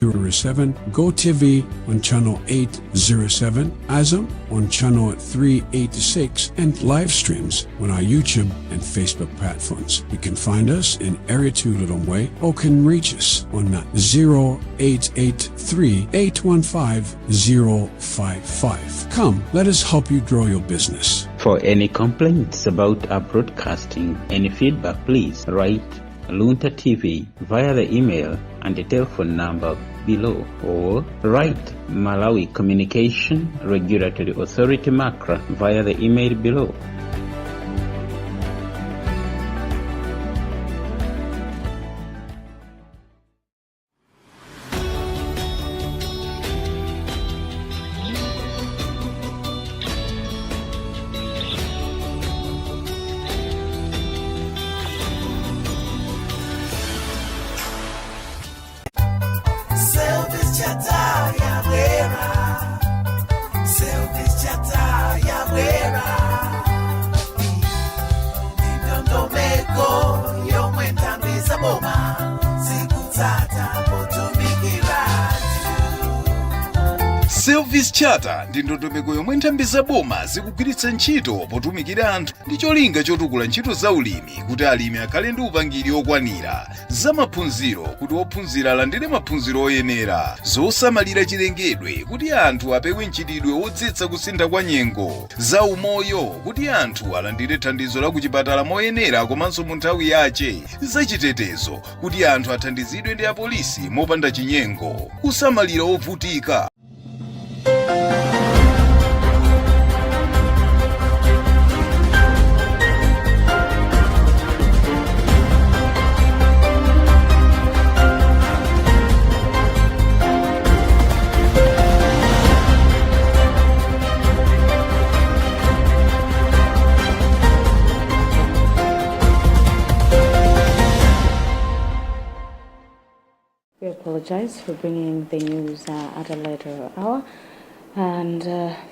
07, GoTV on channel 807, Azam on channel 386, and live streams on our YouTube and Facebook platforms. You can find us in Area 2 Lilongwe or can reach us on 0883-815-055. Come, let us help you grow your business. For any complaints about our broadcasting, any feedback, please write Luntha TV via the email and the telephone number below, or write Malawi Communication Regulatory Authority MACRA via the email below. Service Charter ndi ndondomeko yomwe nthambi za boma zikugwiritsa ntchito potumikira anthu ndi cholinga chotukula ntchito za ulimi kuti alimi akhale ndi upangiri okwanira, za maphunziro kuti ophunzira alandire maphunziro oyenera, zosamalira chilengedwe kuti anthu apewe mchitidwe wodzetsa kusintha kwa nyengo, za umoyo kuti anthu alandire thandizo la kuchipatala moyenera komanso mu nthawi yache, za chitetezo kuti anthu athandizidwe ndi apolisi mopanda chinyengo, kusamalira ovutika. We apologize for bringing the news at a later hour, and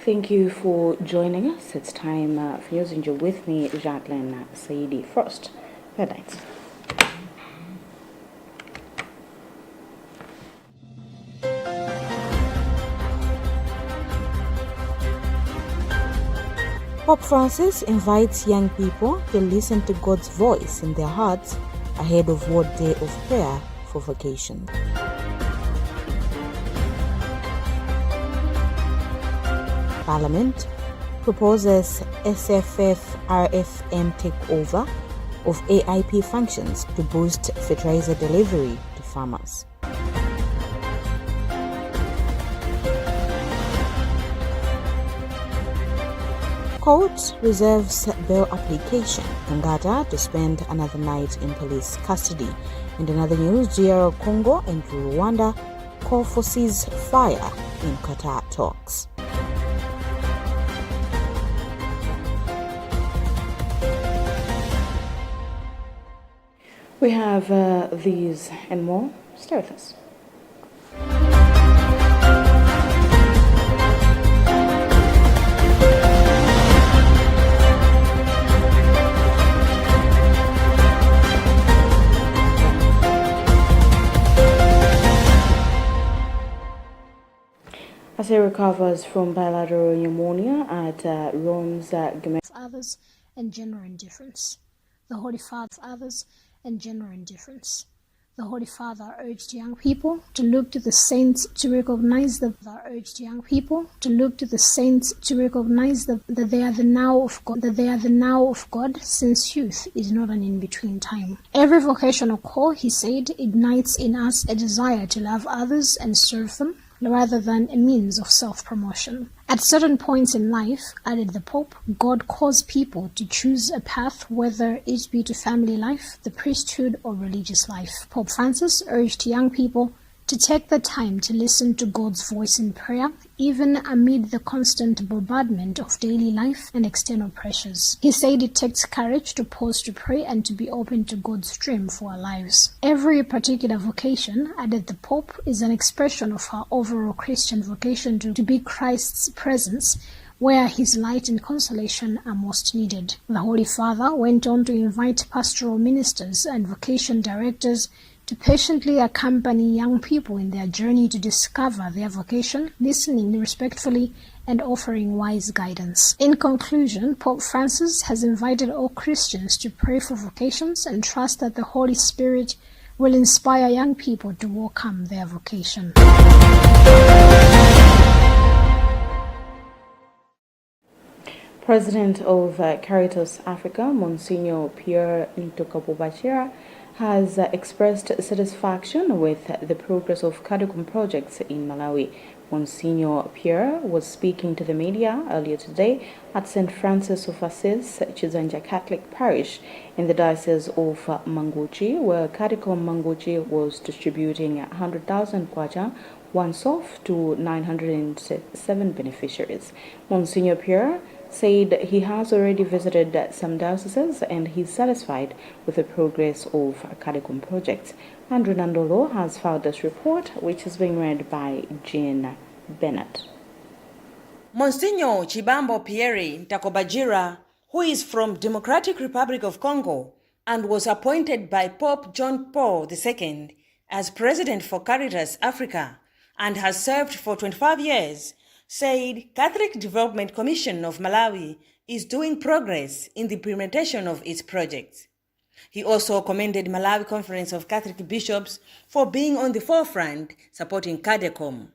thank you for joining us. It's time for news, and you're with me, Jacqueline Saidi. First, headlines. Pope Francis invites young people to listen to God's voice in their hearts ahead of World Day of Prayer for Vocation. Parliament proposes SFF-RFM takeover of AIP functions to boost fertilizer delivery to farmers. Court reserves bail application. Ngata to spend another night in police custody. In another news, DR Congo and Rwanda call for ceasefire in Qatar talks. We have these and more. Stay with us. As he recovers from bilateral pneumonia at Rome's others and gender indifference. The Holy Father others and gender indifference. The Holy Father urged young people to look to the saints to recognize that they are the now of God, since youth is not an in-between time. Every vocational call, he said, ignites in us a desire to love others and serve them, rather than a means of self-promotion. At certain points in life, added the Pope, God calls people to choose a path, whether it be to family life, the priesthood, or religious life. Pope Francis urged young people to take the time to listen to God's voice in prayer, even amid the constant bombardment of daily life and external pressures. He said it takes courage to pause to pray and to be open to God's stream for our lives. Every particular vocation, added the Pope, is an expression of our overall Christian vocation to be Christ's presence where his light and consolation are most needed. The Holy Father went on to invite pastoral ministers and vocation directors to patiently accompany young people in their journey to discover their vocation, listening respectfully and offering wise guidance. In conclusion, Pope Francis has invited all Christians to pray for vocations and trust that the Holy Spirit will inspire young people to overcome their vocation. President of Caritas Africa, Monsignor Pierre Ntokabubachira, has expressed satisfaction with the progress of CADICOM projects in Malawi. Monsignor Pierre was speaking to the media earlier today at St. Francis of Assisi, Chizanja Catholic Parish in the Diocese of Manguchi, where CADICOM Manguchi was distributing 100,000 kwacha once off to 907 beneficiaries. Monsignor Pierre said he has already visited some dioceses and he's satisfied with the progress of CADICOM projects. Andrew Nandolo has filed this report, which is being read by Jean Bennett. Monsignor Chibambo Pierre Ntakobajira, who is from Democratic Republic of Congo and was appointed by Pope John Paul II as President for Caritas Africa and has served for 25 years, said Catholic Development Commission of Malawi is doing progress in the implementation of its projects. He also commended Malawi Conference of Catholic Bishops for being on the forefront supporting CADICOM.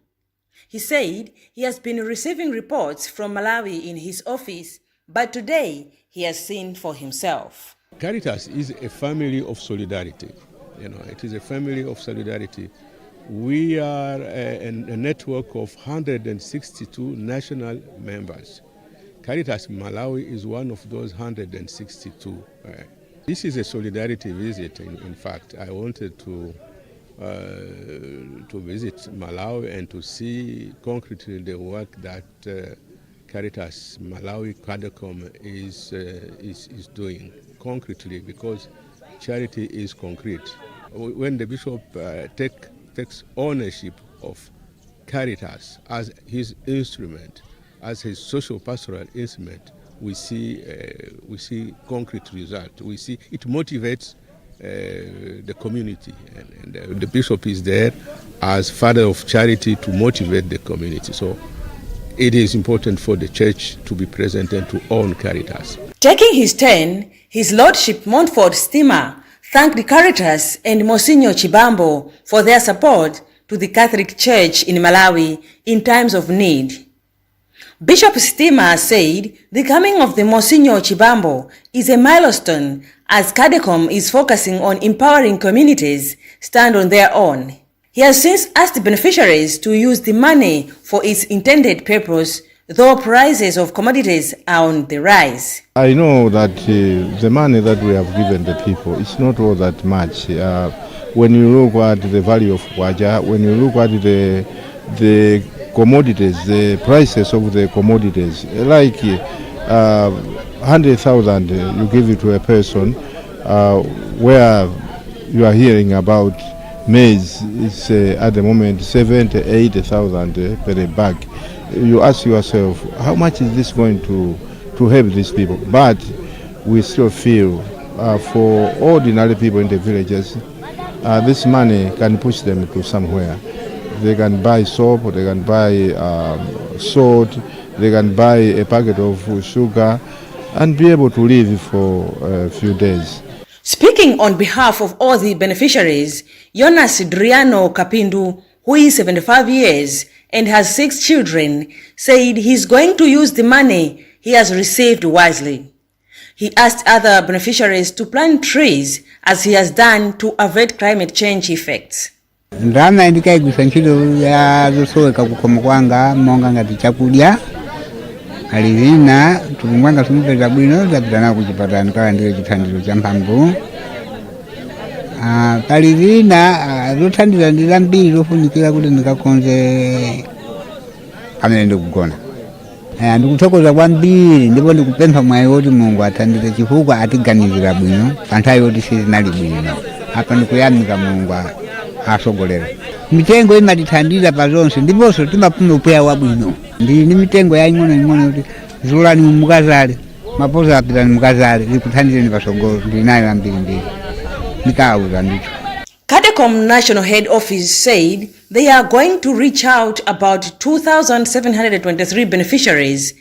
He said he has been receiving reports from Malawi in his office, but today he has seen for himself. Caritas is a family of solidarity. It is a family of solidarity. We are a network of 162 national members. Caritas Malawi is one of those 162. This is a solidarity visit. In fact, I wanted to visit Malawi and to see concretely the work that Caritas Malawi CADICOM is doing concretely, because charity is concrete. When the bishop takes ownership of Caritas as his instrument, as his social pastoral instrument, we see concrete result. We see it motivates the community, and the bishop is there as father of charity to motivate the community. So it is important for the church to be present and to own Caritas. Taking his turn, His Lordship Montfort Steamer thanked Caritas and Monsignor Chibambo for their support to the Catholic Church in Malawi in times of need. Bishop Steamer said the coming of the Monsignor Chibambo is a milestone as CADICOM is focusing on empowering communities stand on their own. He has since asked the beneficiaries to use the money for its intended purpose, though prices of commodities are on the rise. I know that the money that we have given the people is not all that much. When you look at the value of kwacha, when you look at the commodities, the prices of the commodities, like 100,000 you give it to a person, where you are hearing about maize, it's at the moment 70,000 to 80,000 per bag. You ask yourself, how much is this going to help these people? But we still feel for ordinary people in the villages, this money can push them to somewhere. They can buy soap, they can buy salt, they can buy a packet of sugar and be able to live for a few days. Speaking on behalf of all the beneficiaries, Jonas Driano Kapindu, who is 75 years and has 6 children, said he's going to use the money he has received wisely. He asked other beneficiaries to plant trees as he has done to avert climate change effects. Ndama ndika ikusanchiro ya zosoka kukoma kwanga monga ngati chakudya alivina tukumwanga sumupeza bwino zapitana kuchipatani kala ndiyo chithandizo cha mphamvu kalivina zothandiza ndi zambiri zofunikira kuti ndikakonze pamene ndikugona. Ndikuthokoza kwambiri ndipo ndikupempha mwayi woti Mulungu athandize chifukwa atiganizira bwino pa nthawi yoti sitinali bwino. Apa ndikuyamika Mulungu asogolera. Mitengo imatithandiza pa zonse ndiponso timapuma upweya wabwino. Ndili ndi mitengo yaing'onoing'ono kuti zulani mukazale mapoza apitani mukazale zikuthandizeni pasogolo ndili nayo ambiri ndikawuza ndicho. Cadecom National Head Office said they are going to reach out about 2,723 beneficiaries,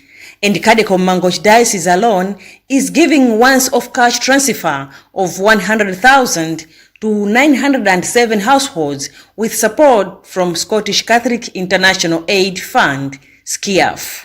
and Cadecom Mangochi Diocese alone is giving once-off cash transfer of 100,000 to 907 households with support from Scottish Catholic International Aid Fund, SCIAF.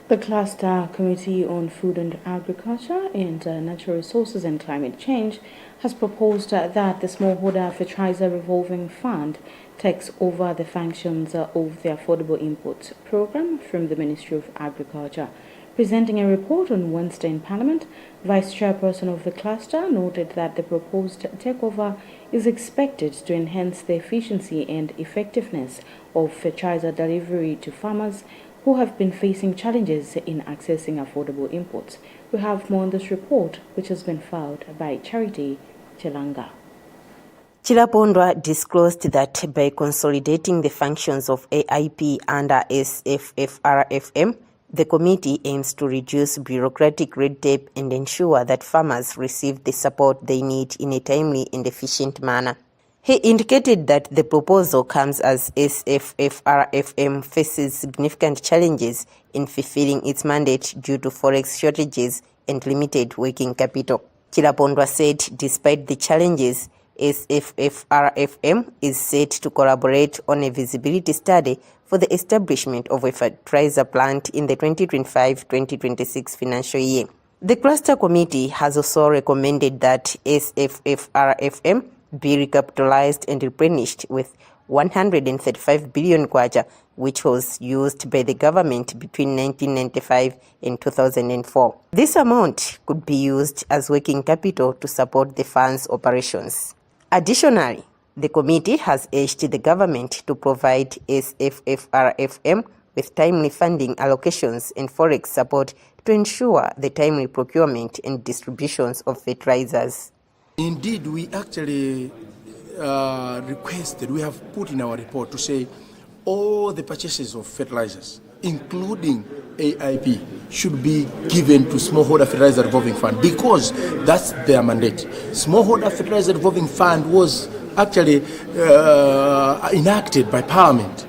The Cluster Committee on Food and Agriculture and Natural Resources and Climate Change has proposed that the Smallholder Fertilizer Revolving Fund takes over the functions of the Affordable Inputs Program from the Ministry of Agriculture. Presenting a report on Wednesday in Parliament, Vice Chairperson of the cluster noted that the proposed takeover is expected to enhance the efficiency and effectiveness of fertilizer delivery to farmers who have been facing challenges in accessing affordable inputs. We have more on this report, which has been filed by Charity Chelanga. Chilapondwa disclosed that by consolidating the functions of AIP under SFFRFM, the committee aims to reduce bureaucratic red tape and ensure that farmers receive the support they need in a timely and efficient manner. He indicated that the proposal comes as SFFRFM faces significant challenges in fulfilling its mandate due to forex shortages and limited working capital. Chilapondwa said despite the challenges, SFFRFM is set to collaborate on a visibility study for the establishment of a fertilizer plant in the 2025-2026 financial year. The cluster committee has also recommended that SFFRFM be recapitalized and replenished with 135 billion kwacha, which was used by the government between 1995 and 2004. This amount could be used as working capital to support the fund's operations. Additionally, the committee has urged the government to provide SFFRFM with timely funding allocations and forex support to ensure the timely procurement and distributions of fertilizers. Indeed, we actually requested, we have put in our report to say all the purchases of fertilizers, including AIP, should be given to Smallholder Fertilizer Revolving Fund because that's their mandate. Smallholder Fertilizer Revolving Fund was actually enacted by Parliament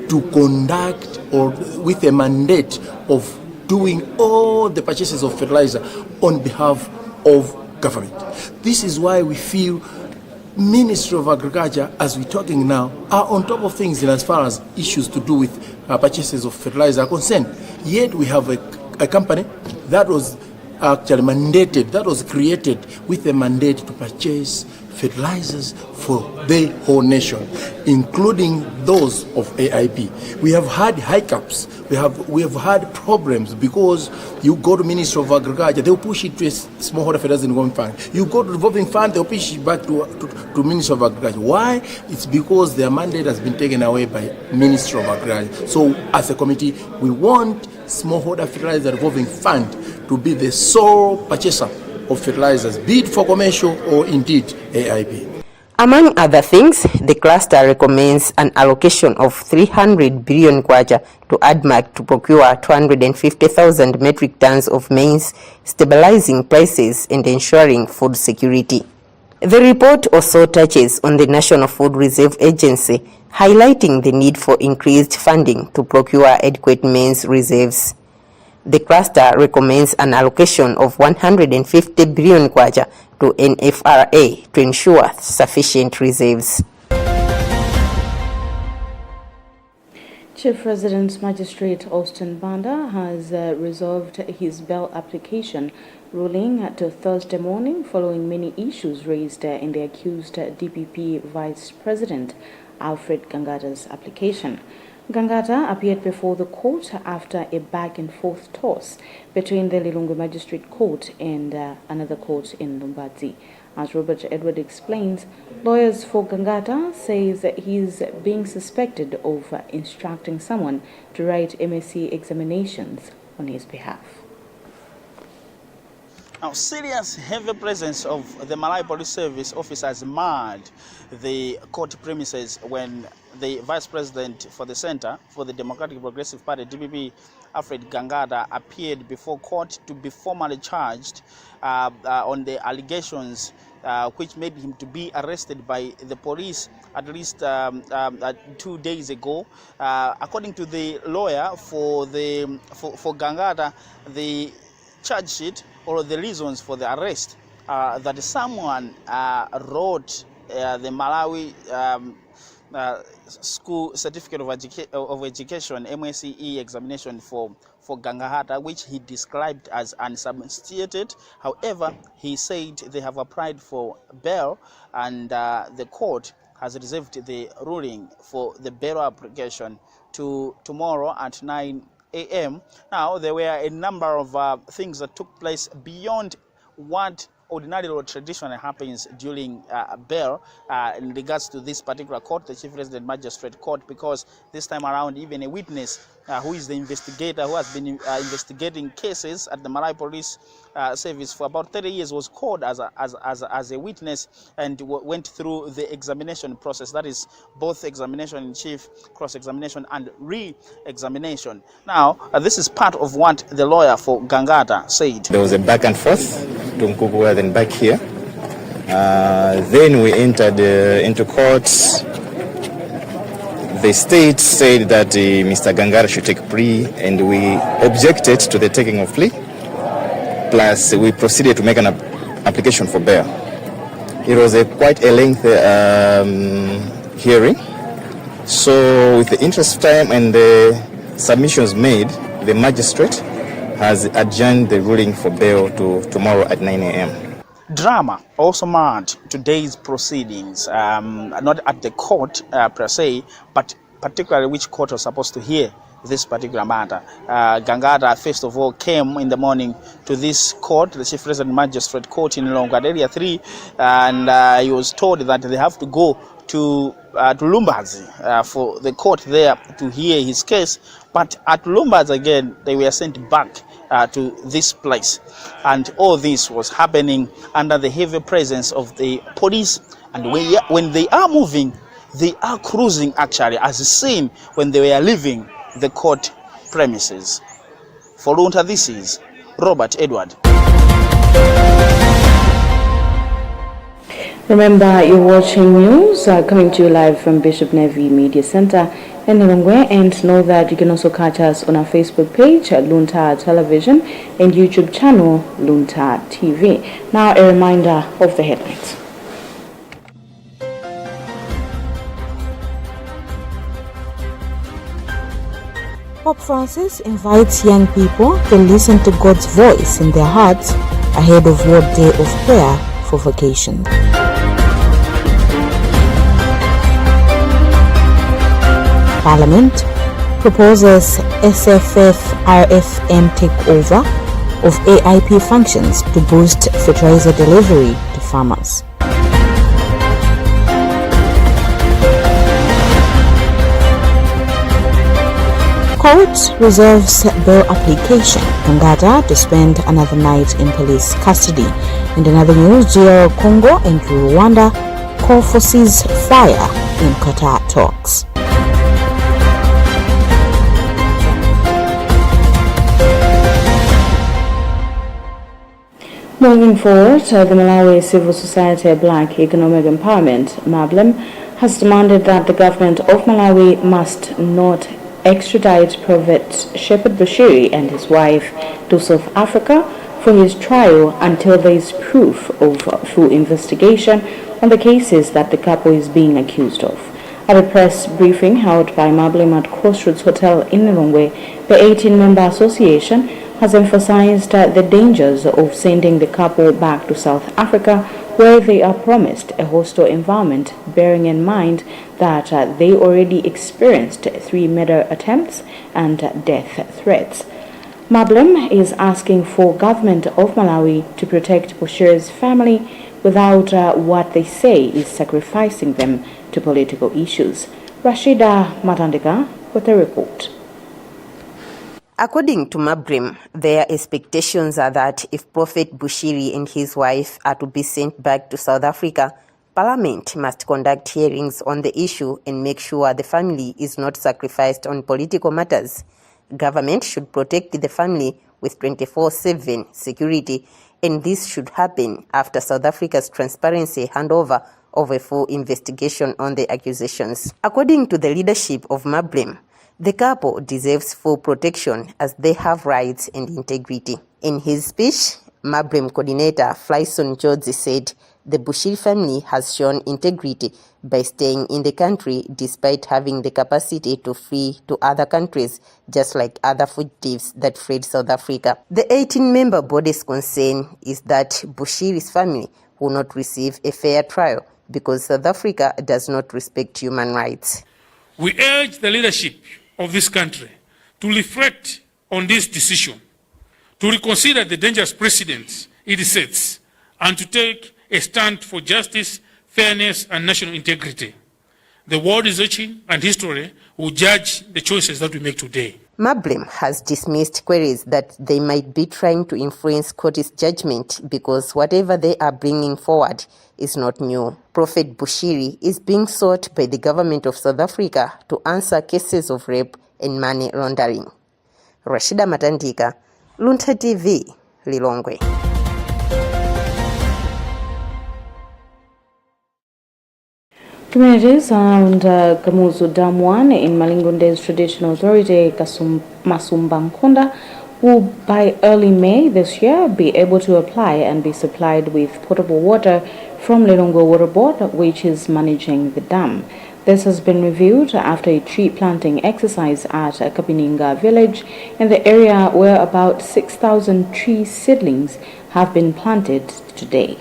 to conduct or with a mandate of doing all the purchases of fertilizer on behalf of government. This is why we feel Ministry of Agriculture, as we're talking now, are on top of things in as far as issues to do with purchases of fertilizer are concerned. Yet we have a company that was actually mandated, that was created with a mandate to purchase fertilizers for the whole nation, including those of AIP. We have had hiccups. We have had problems because you go to Ministry of Agriculture, they'll push it to a Smallholder Fertilizer Revolving Fund. You go to Revolving Fund, they'll push it back to Ministry of Agriculture. Why? It's because their mandate has been taken away by Ministry of Agriculture. So as a committee, we want Smallholder Fertilizer Revolving Fund to be the sole purchaser of fertilizers, be it for commercial or indeed AIP. Among other things, the cluster recommends an allocation of 300 billion kwacha to ADMAC to procure 250,000 metric tons of maize, stabilizing prices and ensuring food security. The report also touches on the National Food Reserve Agency, highlighting the need for increased funding to procure adequate maize reserves. The cluster recommends an allocation of 150 billion kwacha to NFRA to ensure sufficient reserves. Chief Residence Magistrate Austin Banda has resolved his bail application, ruling to Thursday morning following many issues raised in the accused DPP Vice President Alfred Kangata's application. Gangata appeared before the court after a back-and-forth toss between the Lilongwe Magistrate Court and another court in Lumbadzi. As Robert Edward explains, lawyers for Gangata says that he's being suspected of instructing someone to write MSc examinations on his behalf. Now, serious heavy presence of the Malawi Police Service officers marred the court premises when the Vice President for the Center for the Democratic Progressive Party, DPP, Alfred Gangata, appeared before court to be formally charged on the allegations which made him to be arrested by the police at least 2 days ago. According to the lawyer for Gangata, the charge sheet or the reasons for the arrest that someone wrote the Malawi School Certificate of Education MSCE examination for Gangata, which he described as unsubstantiated. However, he said they have applied for bail, and the court has reserved the ruling for the bail application to tomorrow at 9 a.m. Now, there were a number of things that took place beyond what ordinarily or traditionally happens during bail in regards to this particular court, the Chief Resident Magistrate Court, because this time around even a witness who is the investigator who has been investigating cases at the Malawi Police Service for about 30 years was called as a witness and went through the examination process. That is both examination in chief, cross-examination and re-examination. Now, this is part of what the lawyer for Gangata said. There was a back and forth to Nkukua, then back here. Then we entered into court. The state said that Mr. Gangata should take plea, and we objected to the taking of plea. Plus, we proceeded to make an application for bail. It was quite a lengthy hearing. So, with the interest of time and the submissions made, the magistrate has adjourned the ruling for bail to tomorrow at 9 a.m. Drama also marred today's proceedings, not at the court per se, but particularly which court was supposed to hear this particular matter. Gangata, first of all, came in the morning to this court, the Chief Resident Magistrate Court in Lilongwe, Area 3, and he was told that they have to go to Lumbadzi for the court there to hear his case. But at Lumbadzi again, they were sent back to this place. And all this was happening under the heavy presence of the police. And when they are moving, they are cruising actually, as seen when they were leaving the court premises. For Luntha, this is Robert Edward. Remember, you're watching news coming to you live from Bishop Nevi Media Center in Lilongwe, and know that you can also catch us on our Facebook page, Luntha Television, and YouTube channel, Luntha TV. Now, a reminder of the headlines. Pope Francis invites young people to listen to God's voice in their hearts ahead of World Day of Prayer for Vocation. Parliament proposes SFF-RFM takeover of AIP functions to boost fertilizer delivery to farmers. Court reserves bail application. Gangata to spend another night in police custody. In another news, DR Congo and Rwanda call for ceasefire in Qatar talks. Moving forward, the Malawi Civil Society Black Economic Empowerment, MABLEM, has demanded that the government of Malawi must not extradite Prophet Shepherd Bashiri and his wife to South Africa for his trial until there is proof of full investigation on the cases that the couple is being accused of. At a press briefing held by MABLEM at Crossroads Hotel in Lilongwe, the 18-member association has emphasized the dangers of sending the couple back to South Africa where they are promised a hostile environment, bearing in mind that they already experienced 3 murder attempts and death threats. Mablem is asking for government of Malawi to protect Bushiri's family without what they say is sacrificing them to political issues. Rashida Matandika with a report. According to Mablem, their expectations are that if Prophet Bushiri and his wife are to be sent back to South Africa, Parliament must conduct hearings on the issue and make sure the family is not sacrificed on political matters. Government should protect the family with 24/7 security, and this should happen after South Africa's transparency handover of a full investigation on the accusations. According to the leadership of Mablem, the couple deserves full protection as they have rights and integrity. In his speech, Mablem coordinator Flyson George said the Bushiri family has shown integrity by staying in the country despite having the capacity to flee to other countries, just like other fugitives that fled South Africa. The 18-member body's concern is that Bushiri's family will not receive a fair trial because South Africa does not respect human rights. We urge the leadership of this country to reflect on this decision, to reconsider the dangerous precedents it sets, and to take a stand for justice, fairness, and national integrity. The world is watching, and history will judge the choices that we make today. Mablem has dismissed queries that they might be trying to influence court's judgment because whatever they are bringing forward is not new. Prophet Bushiri is being sought by the government of South Africa to answer cases of rape and money laundering. Rashida Matandika, Luntha TV, Lilongwe. Communities around Kamuzu Dam 1 in Malingunde's traditional authority, Masumbankonda, will by early May this year be able to apply and be supplied with potable water from Lilongwe Water Board, which is managing the dam. This has been reviewed after a tree planting exercise at Kapininga village in the area where about 6,000 tree seedlings have been planted today.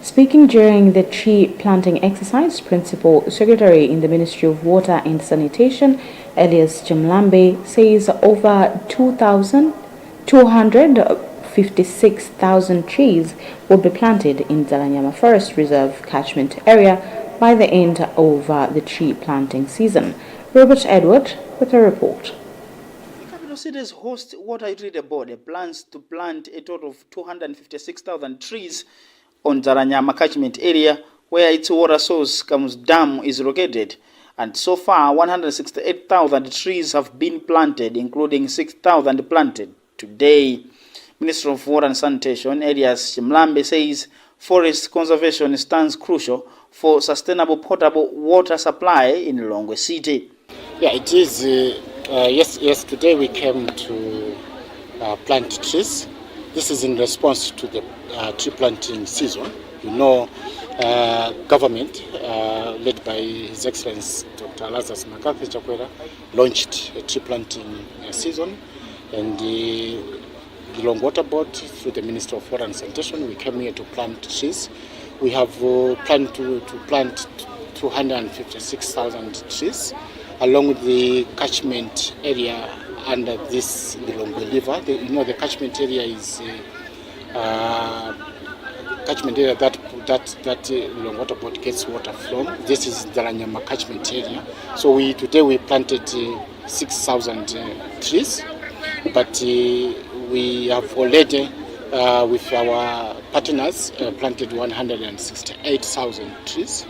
Speaking during the tree planting exercise, Principal Secretary in the Ministry of Water and Sanitation, Elias Chimlambe, says over 256,000 trees will be planted in Zalanyama Forest Reserve catchment area by the end of the tree planting season. Robert Edward with a report. Capital Cities Host Water Utility Board plans to plant a total of 256,000 trees on Zalanyama catchment area where its water source Kamuzu Dam is located, and so far 168,000 trees have been planted, including 6,000 planted today. Minister of Water and Sanitation Elias Chimlambe says forest conservation stands crucial for sustainable potable water supply in Lilongwe City. Yeah, it is. Yes, today we came to plant trees. This is in response to the tree planting season. You know, government, led by His Excellency Dr. Lazarus Makathi Chakwera, launched a tree planting season, and the Lilongwe Water Board, through the Minister of Water and Sanitation, we came here to plant trees. We have planned to plant 256,000 trees along the catchment area under this Lilongwe River. The catchment area is catchment area that Lilongwe Water Board gets water from. This is Zalanyama catchment area. So today we planted 6,000 trees, but we have already with our partners planted 168,000 trees.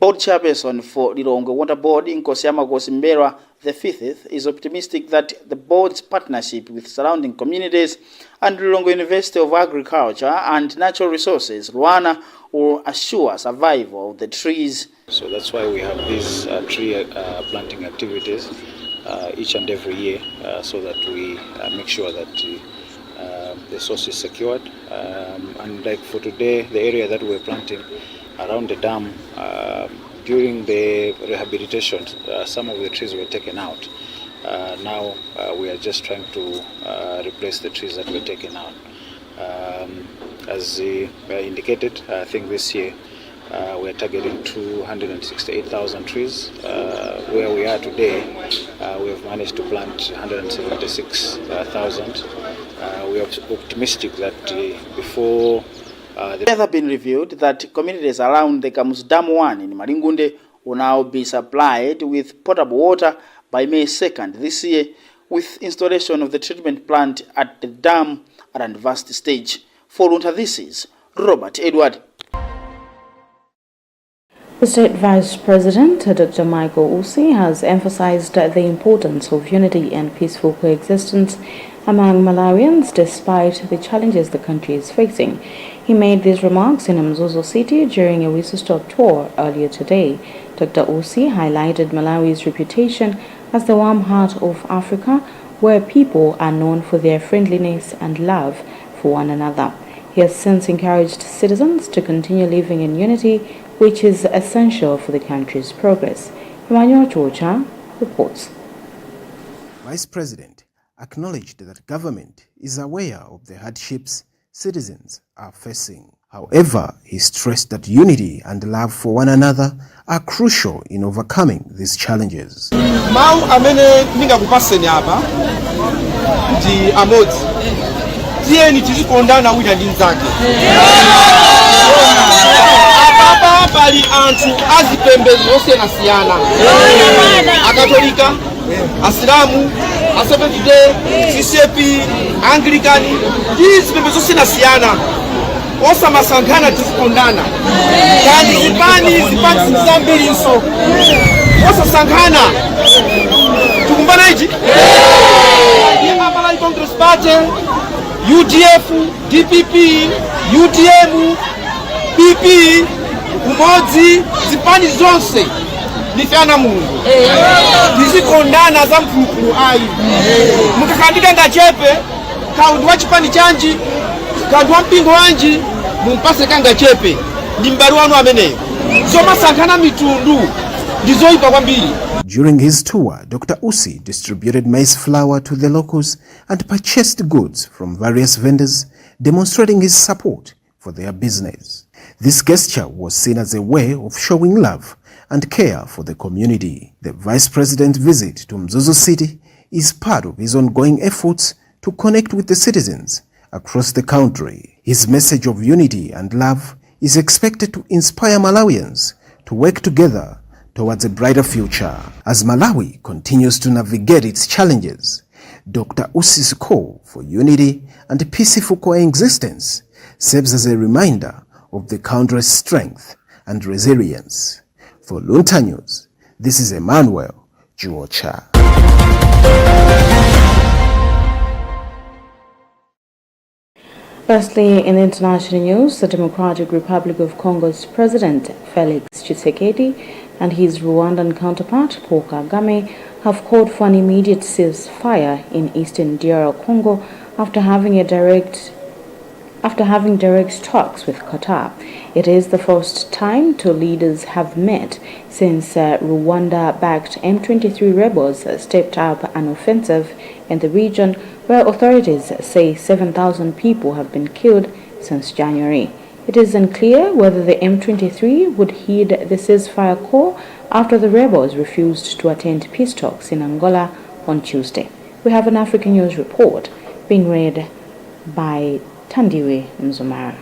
Board chairperson for Lilongwe Water Board, Nkosiyama Gosimbera the fifth, is optimistic that the board's partnership with surrounding communities and Lilongwe University of Agriculture and Natural Resources, Luana, will assure survival of the trees. So that's why we have these tree planting activities each and every year, so that we make sure that the source is secured. And like for today, the area that we're planting around the dam, during the rehabilitation, some of the trees were taken out. Now we are just trying to replace the trees that were taken out. as indicated, I think this year we are targeting 268,000 trees. Where we are today, we have managed to plant 176,000. We are optimistic that before It has been revealed that communities around the Kamus Dam 1 in Maringunde will now be supplied with potable water by May 2nd this year, with installation of the treatment plant at the dam at an advanced stage. For Luntha, this is Robert Edward. The State Vice President, Dr. Michael Usi, has emphasized the importance of unity and peaceful coexistence among Malawians despite the challenges the country is facing. He made these remarks in Mzuzu City during a whistle-stop tour earlier today. Dr. Usi highlighted Malawi's reputation as the warm heart of Africa, where people are known for their friendliness and love for one another. He has since encouraged citizens to continue living in unity, which is essential for the country's progress. Emmanuel Chocha reports. Vice President acknowledged that government is aware of the hardships citizens are facing. However, he stressed that unity and love for one another are crucial in overcoming these challenges. Mau amene ninga kupaseni hapa ndi amodzi. Tieni tizikondana wina ndi nzake. Apa pali anthu azipembedzo osiyanasiyana. Akatolika, Asilamu, Asepetide, CCP, Anglikani, izipembedzo osiyanasiyana. Osamasankhana tizikondana. Kandi zipani zambiriso. Osasankhana. Tukumbana ichi? Amala Congress Party, UDF, DPP, UDM, PP, umodzi, zipani zonse nifana Mulungu. Tizikondana za mphukulu ayi. Mukakandika ngachepe, kaundu wa chipani chanji, kaundu wa mpingo wanji, mumpase kanga chepe. Ni mbali wanu ameneyo. Zoma sankana mitundu, ndizoipa kwambiri. During his tour, Dr. Usi distributed maize flour to the locals and purchased goods from various vendors, demonstrating his support for their business. This gesture was seen as a way of showing love and care for the community. The Vice President's visit to Mzuzu City is part of his ongoing efforts to connect with the citizens across the country. His message of unity and love is expected to inspire Malawians to work together towards a brighter future. As Malawi continues to navigate its challenges, Dr. Usi's call for unity and peaceful coexistence serves as a reminder of the country's strength and resilience. For Luntha News, this is Emmanuel Juocha. Firstly, in international news, the Democratic Republic of Congo's President Felix Tshisekedi and his Rwandan counterpart Paul Kagame have called for an immediate ceasefire in eastern DR Congo after having direct talks with Qatar. It is the first time two leaders have met since Rwanda-backed M23 rebels stepped up an offensive in the region, where authorities say 7,000 people have been killed since January. It is unclear whether the M23 would heed the ceasefire call after the rebels refused to attend peace talks in Angola on Tuesday. We have an African News report being read by Tandiwe Mzumara.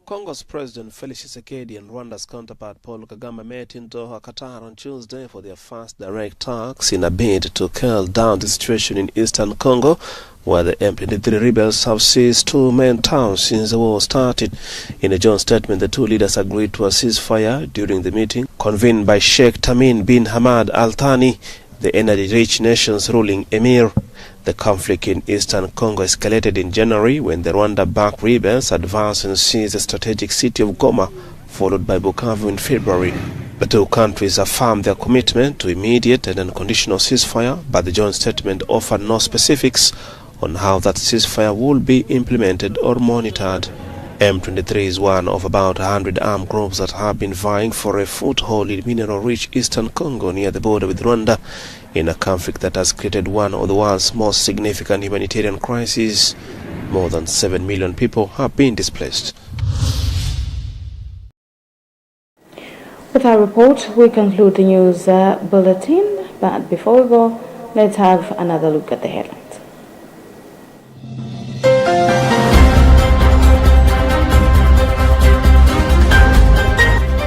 Congo's President Felix Tshisekedi and Rwanda's counterpart Paul Kagame met in Doha, Qatar on Tuesday for their first direct talks in a bid to curl down the situation in eastern Congo, where the M23 rebels have seized two main towns since the war started. In a joint statement, the two leaders agreed to a ceasefire during the meeting, convened by Sheikh Tamim bin Hamad Al Thani, the energy-rich nation's ruling emir. The conflict in eastern Congo escalated in January when the Rwanda-backed rebels advanced and seized the strategic city of Goma, followed by Bukavu in February. The two countries affirmed their commitment to immediate and unconditional ceasefire, but the joint statement offered no specifics on how that ceasefire will be implemented or monitored. M23 is one of about 100 armed groups that have been vying for a foothold in mineral-rich eastern Congo near the border with Rwanda, in a conflict that has created one of the world's most significant humanitarian crises. More than 7 million people have been displaced. With our report, we conclude the news bulletin, but before we go, let's have another look at the headlines.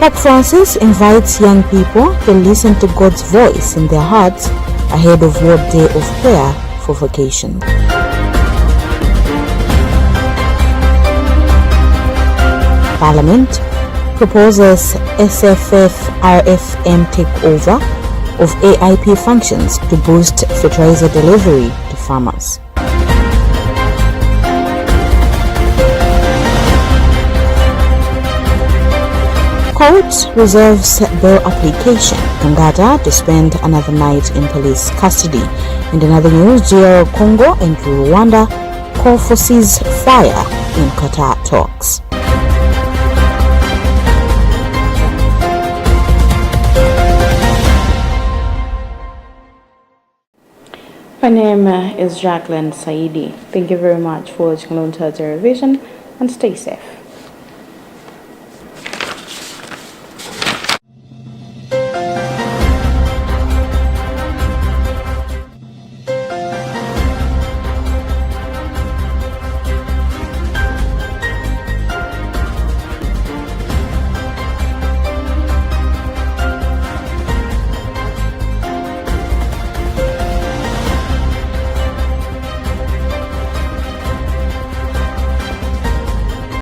Pope Francis invites young people to listen to God's voice in their hearts ahead of World Day of Prayer for Vocation. Parliament proposes SFF-RFM takeover of AIP functions to boost fertilizer delivery to farmers. Court reserves bail application. Ngata to spend another night in police custody. In another news, DR Congo and Rwanda call for ceasefire in Qatar talks. My name is Jacqueline Saidi. Thank you very much for watching Luntha Television and stay safe.